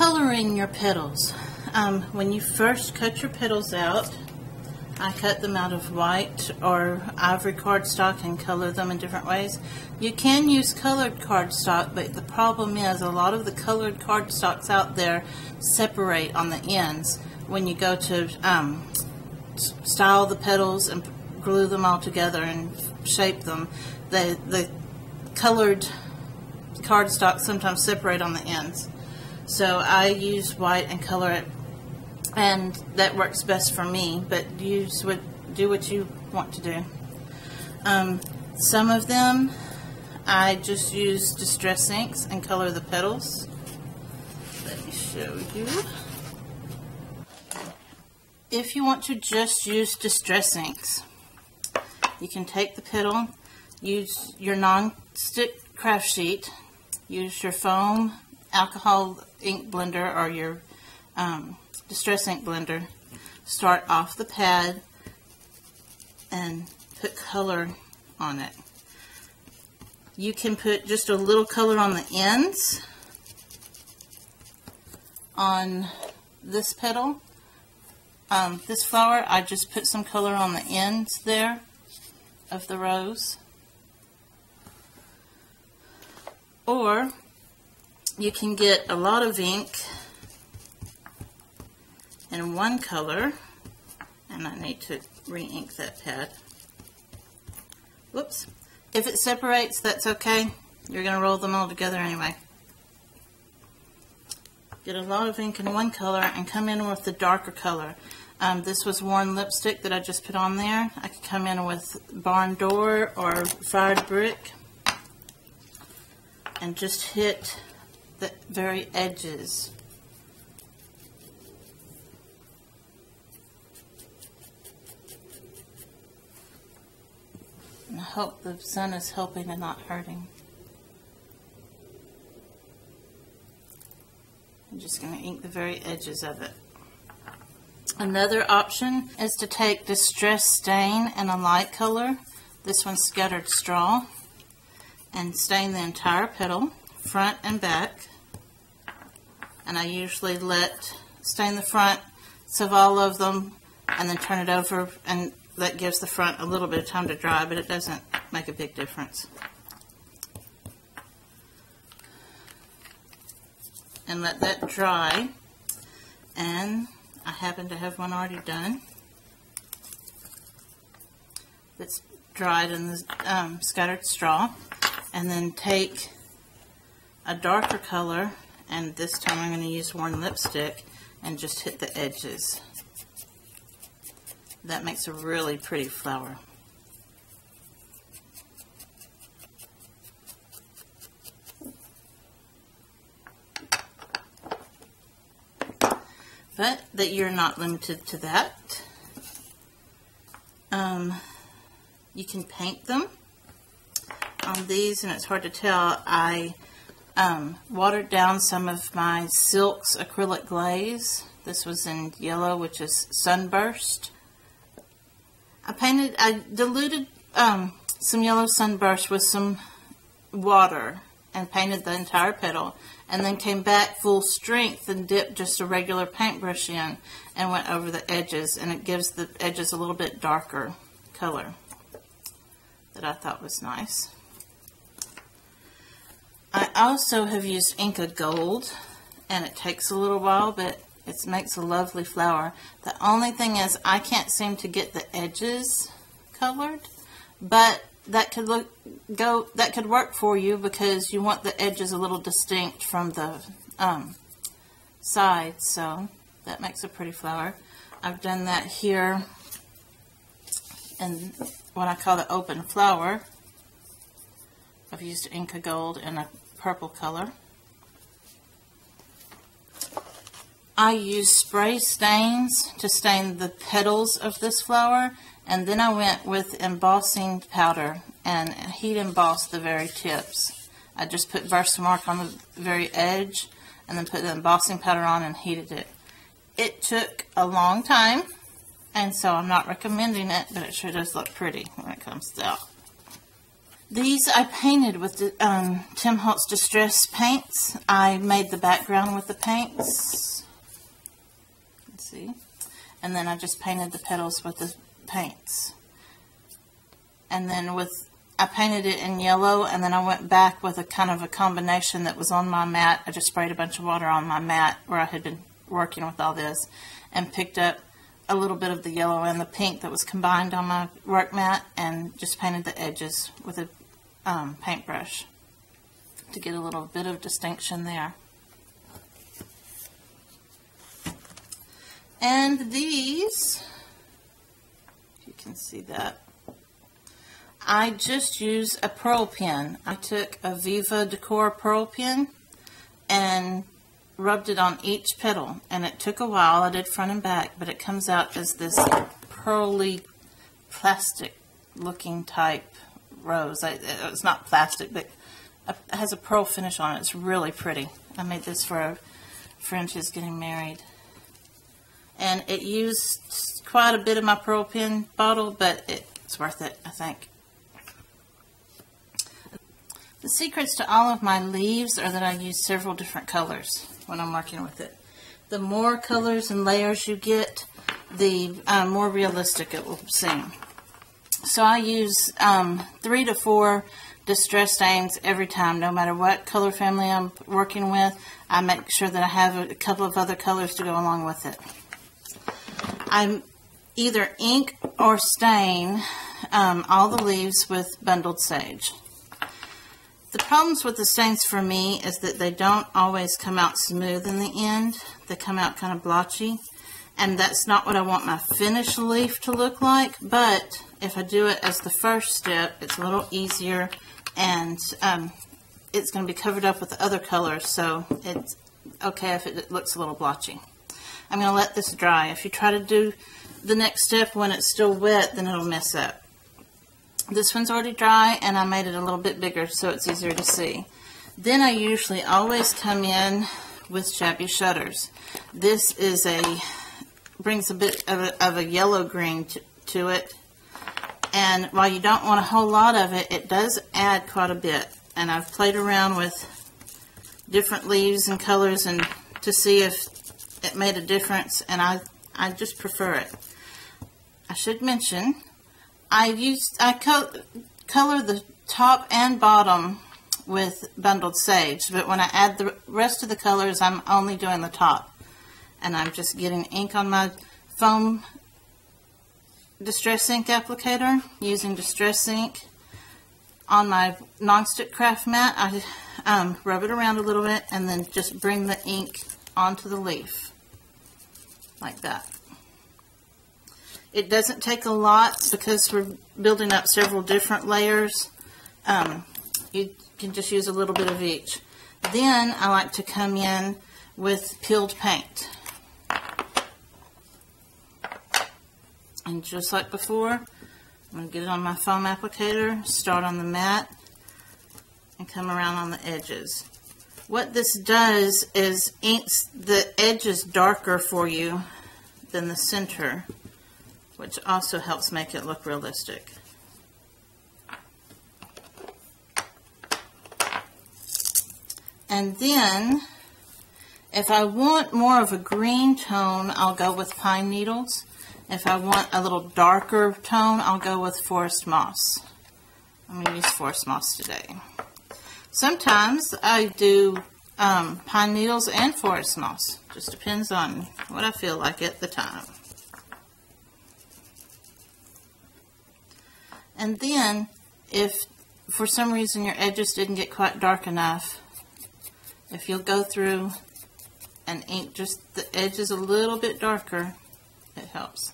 Coloring your petals. When you first cut your petals out, I cut them out of white or ivory cardstock and color them in different ways. You can use colored cardstock, but the problem is a lot of the colored cardstocks out there separate on the ends. When you go to style the petals and glue them all together and shape them, the colored cardstock sometimes separate on the ends. So I use white and color it, and that works best for me, but do what you want to do. Some of them I just use distress inks and color the petals. Let me show you. If you want to just use distress inks, you can take the petal, use your non-stick craft sheet, use your foam alcohol ink blender or your distress ink blender, start off the pad and put color on it. You can put just a little color on the ends on this petal. This flower, I just put some color on the ends there of the rose. Or you can get a lot of ink in one color, and I need to re-ink that pad. Whoops. If it separates, that's okay. You're going to roll them all together anyway. Get a lot of ink in one color and come in with the darker color. This was worn lipstick that I just put on there. I could come in with barn door or fired brick and just hit the very edges. And I hope the sun is helping and not hurting. I'm just going to ink the very edges of it. Another option is to take Distress Stain in a light color. This one's Scattered Straw. And stain the entire petal, front and back. And I usually stain the front of all of them and then turn it over, and that gives the front a little bit of time to dry, but it doesn't make a big difference. And let that dry. And I happen to have one already done that's dried in the Scattered Straw. And then take a darker color, and this time I'm going to use worn lipstick and just hit the edges. That makes a really pretty flower. But that you're not limited to that. You can paint them. On these, and it's hard to tell, I watered down some of my Silks acrylic glaze. This was in yellow, which is Sunburst. I diluted some yellow Sunburst with some water and painted the entire petal, and then came back full strength and dipped just a regular paintbrush in and went over the edges, and it gives the edges a little bit darker color that I thought was nice. I also have used Inca Gold, and it takes a little while, but it makes a lovely flower. The only thing is I can't seem to get the edges colored, but that could work for you because you want the edges a little distinct from the sides, so that makes a pretty flower. I've done that here in what I call the open flower. I've used Inca Gold in a purple color. I use spray stains to stain the petals of this flower, and then I went with embossing powder and heat embossed the very tips. I just put Versamark on the very edge and then put the embossing powder on and heated it. It took a long time, and so I'm not recommending it, but it sure does look pretty when it comes out. These I painted with the Tim Holtz Distress paints. I made the background with the paints. Let's see. And then I just painted the petals with the paints. And then I painted it in yellow, and then I went back with a kind of a combination that was on my mat. I just sprayed a bunch of water on my mat where I had been working with all this, and picked up a little bit of the yellow and the pink that was combined on my work mat, and just painted the edges with a paintbrush to get a little bit of distinction there. And these, you can see that, I just use a pearl pen. I took a Viva Decor pearl pen and rubbed it on each petal, and it took a while. I did front and back, but it comes out as this pearly plastic looking type rose. It's not plastic, but it has a pearl finish on it. It's really pretty. I made this for a friend who's getting married, and it used quite a bit of my pearl pen bottle, but it's worth it, I think. The secrets to all of my leaves are that I use several different colors when I'm working with it. The more colors and layers you get, the more realistic it will seem. So I use 3 to 4 distress stains every time, no matter what color family I'm working with. I make sure that I have a couple of other colors to go along with it. I either ink or stain all the leaves with bundled sage. The problems with the stains for me is that they don't always come out smooth in the end. They come out kind of blotchy, and that's not what I want my finished leaf to look like. But if I do it as the first step, it's a little easier, and it's going to be covered up with the other colors, so it's okay if it looks a little blotchy. I'm going to let this dry. If you try to do the next step when it's still wet, then it'll mess up. This one's already dry, and I made it a little bit bigger so it's easier to see. Then I usually always come in with Shabby Shutters. This is brings a bit of a yellow green to it, and while you don't want a whole lot of it, it does add quite a bit. And I've played around with different leaves and colors and to see if it made a difference, and I just prefer it. I should mention, I color the top and bottom with bundled sage, but when I add the rest of the colors, I'm only doing the top. And I'm just getting ink on my foam Distress Ink applicator, using Distress Ink on my nonstick craft mat. I rub it around a little bit and then just bring the ink onto the leaf, like that. It doesn't take a lot because we're building up several different layers. You can just use a little bit of each. Then I like to come in with peeled paint. And just like before, I'm going to get it on my foam applicator, start on the mat, and come around on the edges. What this does is inks the edges darker for you than the center, which also helps make it look realistic. And then, if I want more of a green tone, I'll go with pine needles. If I want a little darker tone, I'll go with forest moss. I'm going to use forest moss today. Sometimes I do pine needles and forest moss. Just depends on what I feel like at the time. And then, if for some reason your edges didn't get quite dark enough, if you'll go through and ink just the edges a little bit darker, it helps.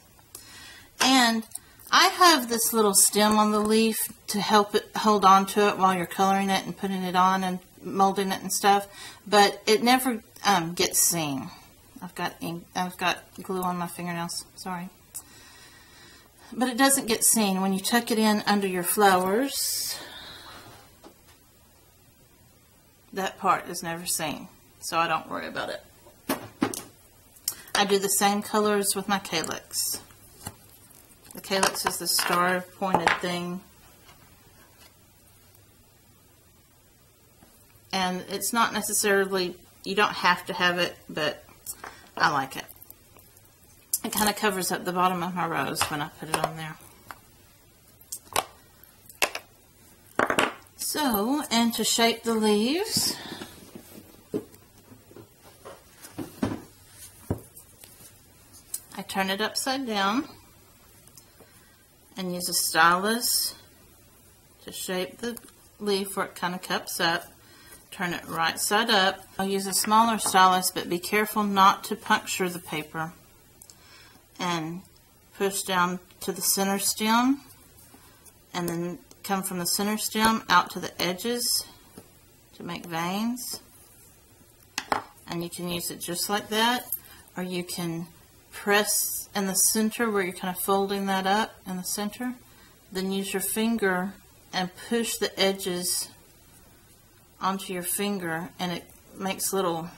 And I have this little stem on the leaf to help it hold on to it while you're coloring it and putting it on and molding it and stuff, but it never gets seen. I've got glue on my fingernails, sorry. But it doesn't get seen. When you tuck it in under your flowers, that part is never seen, so I don't worry about it. I do the same colors with my calyx. The calyx is the star pointed thing. And it's not necessarily, you don't have to have it, but I like it. It kind of covers up the bottom of my rose when I put it on there. So, and to shape the leaves, I turn it upside down and use a stylus to shape the leaf where it kind of cups up. Turn it right side up. I'll use a smaller stylus, but be careful not to puncture the paper. And push down to the center stem, and then come from the center stem out to the edges to make veins. And you can use it just like that, or you can press in the center where you're kind of folding that up in the center. Then use your finger and push the edges onto your finger, and it makes little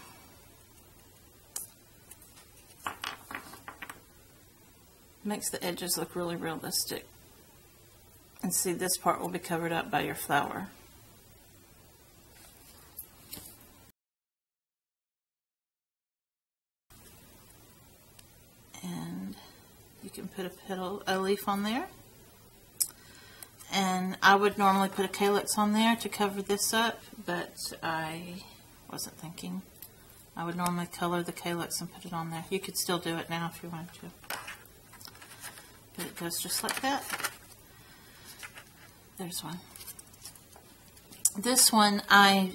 makes the edges look really realistic. And see, this part will be covered up by your flower. And you can put a leaf on there. And I would normally put a calyx on there to cover this up, but I wasn't thinking. I would normally color the calyx and put it on there. You could still do it now if you wanted to. But it goes just like that. There's one. This one I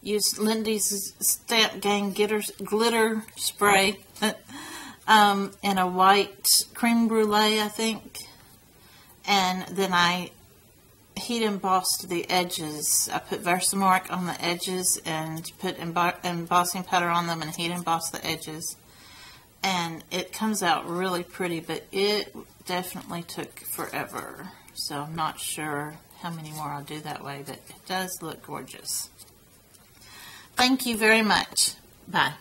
used Lindy's Stamp Gang glitter spray and a white creme brulee, I think. And then I heat embossed the edges. I put Versamark on the edges and put embossing powder on them and heat embossed the edges. And it comes out really pretty, but it definitely took forever. So I'm not sure how many more I'll do that way, but it does look gorgeous. Thank you very much. Bye.